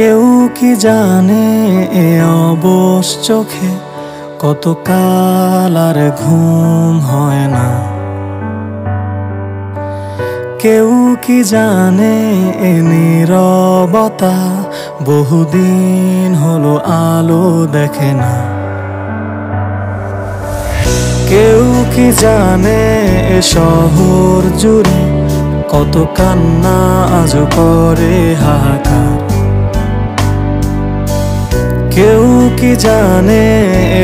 কেউ কি জানে এ অবশ চোখে কত কাল আর ঘুম হয় না। কেউ কি জানে এ নীরবতা বহুদিন হলো আলো দেখে না। কেউ কি জানে এ শহর জুড়ে কত কান্না আজ করে হাহাকার। কেউ কি জানে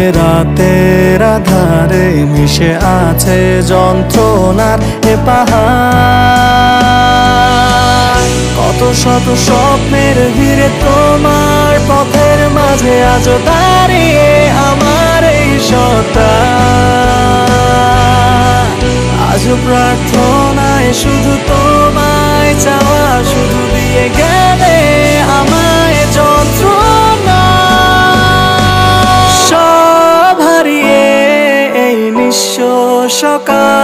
এ রাতের আধারে মিশে আছে যন্ত্রণার এ পাহাড়। কত শত স্বপ্নের ভিড়ে তোমার পথের মাঝে আজ দাঁড়িয়ে আমার এই সত্তা। আজ প্রার্থনায় শুধু তোমায় চাওয়া, শুধু দিয়ে গেলে আমায় যন্ত্রণা। সব হারিয়ে এই নিঃস্ব সকাল